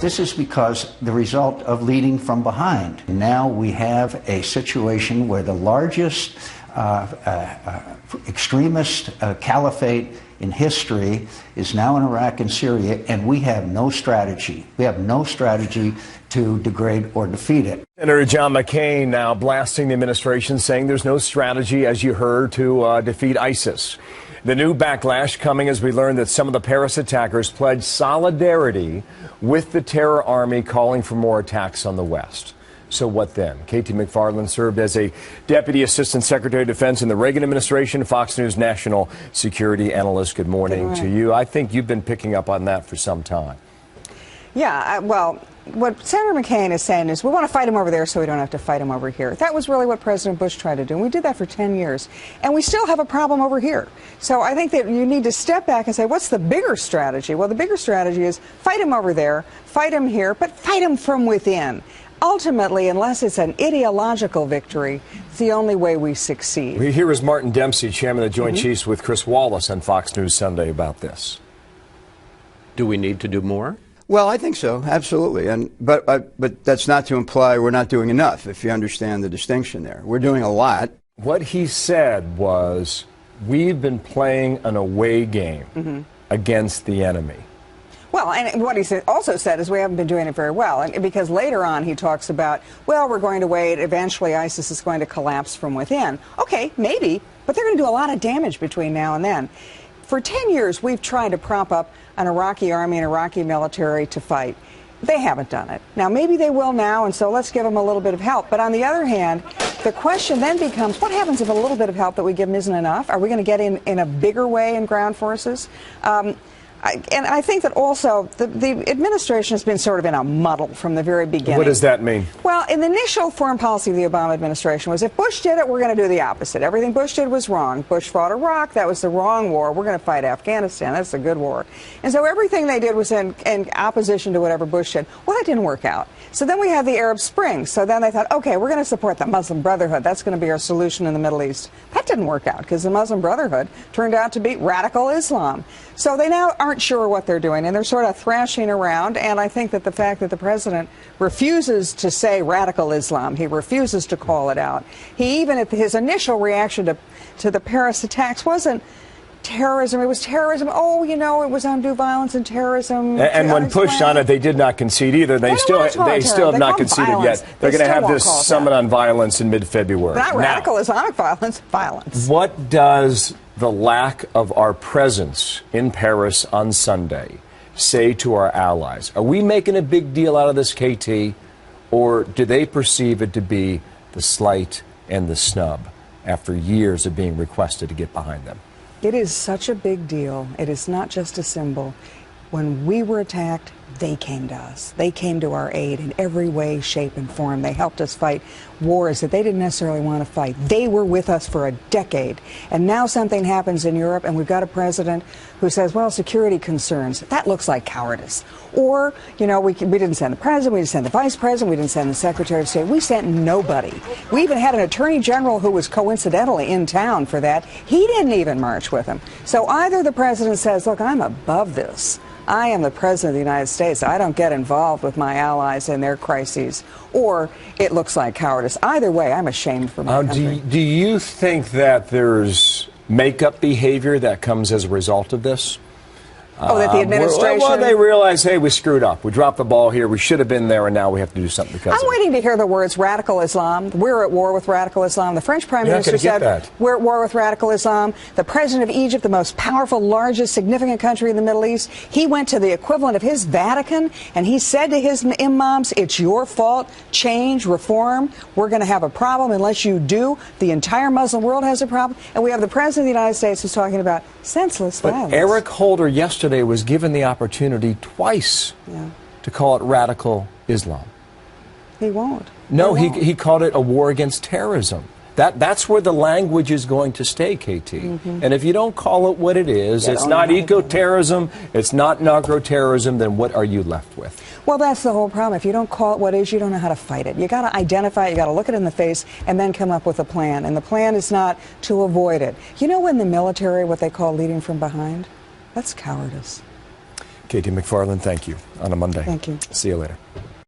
This is because the result of leading from behind. Now we have a situation where the largest extremist caliphate in history is now in Iraq and Syria, and we have no strategy. We have no strategy to degrade or defeat it. Senator John McCain now blasting the administration, saying there's no strategy, as you heard, to defeat ISIS. The new backlash coming as we learn that some of the Paris attackers pledged solidarity with the terror army, calling for more attacks on the West. So what then? Katie McFarland served as a Deputy Assistant Secretary of Defense in the Reagan administration, Fox News national security analyst. Good morning to you. I think you've been picking up on that for some time. Yeah, well, what Senator McCain is saying is we want to fight him over there so we don't have to fight him over here. That was really what President Bush tried to do, and we did that for 10 years. And we still have a problem over here. So I think that you need to step back and say, what's the bigger strategy? Well, the bigger strategy is fight him over there, fight him here, but fight him from within. Ultimately, unless it's an ideological victory, it's the only way we succeed. Here is Martin Dempsey, chairman of the Joint Chiefs, with Chris Wallace on Fox News Sunday about this. Do we need to do more? Well, I think so, absolutely. But that's not to imply we're not doing enough, if you understand the distinction there. We're doing a lot. What he said was, we've been playing an away game against the enemy. Well, and what he also said is we haven't been doing it very well, and because later on he talks about, well, we're going to wait, eventually ISIS is going to collapse from within. Okay, maybe, but they're going to do a lot of damage between now and then. For 10 years, we've tried to prop up an Iraqi army and Iraqi military to fight. They haven't done it. Now, maybe they will now, and so let's give them a little bit of help. But on the other hand, the question then becomes, what happens if a little bit of help that we give them isn't enough? Are we going to get in a bigger way in ground forces? And I think that also the administration has been sort of in a muddle from the very beginning. What does that mean? Well, in the initial foreign policy of the Obama administration was if Bush did it, we're going to do the opposite. Everything Bush did was wrong. Bush fought Iraq. That was the wrong war. We're going to fight Afghanistan. That's a good war. And so everything they did was in opposition to whatever Bush did. Well, that didn't work out. So then we had the Arab Spring. So then they thought, okay, we're going to support the Muslim Brotherhood. That's going to be our solution in the Middle East. That didn't work out because the Muslim Brotherhood turned out to be radical Islam. So they now aren't sure what they're doing, and they're sort of thrashing around. And I think that the fact that the president refuses to say radical Islam, he refuses to call it out. He even, his initial reaction to the Paris attacks wasn't terrorism. It was terrorism. Oh, you know, it was undue violence and terrorism. And when pushed on it, they did not concede either. They still have not conceded yet. They're going to have this summit on violence in mid-February. Not radical Islamic violence, violence. What does the lack of our presence in Paris on Sunday say to our allies? Are we making a big deal out of this, KT, or do they perceive it to be the slight and the snub after years of being requested to get behind them? It is such a big deal. It is not just a symbol. When we were attacked, they came to us. They came to our aid in every way, shape, and form. They helped us fight wars that they didn't necessarily want to fight. They were with us for a decade. And now something happens in Europe, and we've got a president who says, well, security concerns. That looks like cowardice. Or, you know, we didn't send the president, we didn't send the vice president, we didn't send the secretary of state. We sent nobody. We even had an attorney general who was coincidentally in town for that. He didn't even march with him. So either the president says, look, I'm above this. I am the president of the United States. I don't get involved with my allies and their crises. Or it looks like cowardice. Either way, I'm ashamed for my country. Do you think that there's make-up behavior that comes as a result of this? Oh, that the administration... Well, they realize, hey, we screwed up. We dropped the ball here. We should have been there, and now we have to do something because I'm waiting to hear the words radical Islam. We're at war with radical Islam. The French Prime Minister said we're at war with radical Islam. The President of Egypt, the most powerful, largest, significant country in the Middle East, he went to the equivalent of his Vatican, and he said to his imams, it's your fault. Change, reform. We're going to have a problem unless you do. The entire Muslim world has a problem. And we have the President of the United States who's talking about senseless violence. But Eric Holder yesterday was given the opportunity twice to call it radical Islam. He won't. No, he called it a war against terrorism. That's where the language is going to stay, KT. And if you don't call it what it is, it's not eco-terrorism, it's not narco-terrorism, then what are you left with? Well, that's the whole problem. If you don't call it what it is, you don't know how to fight it. You got to identify it, you got to look it in the face, and then come up with a plan. And the plan is not to avoid it. You know, in the military, what they call leading from behind? That's cowardice. Katie McFarland, thank you on a Monday. Thank you. See you later.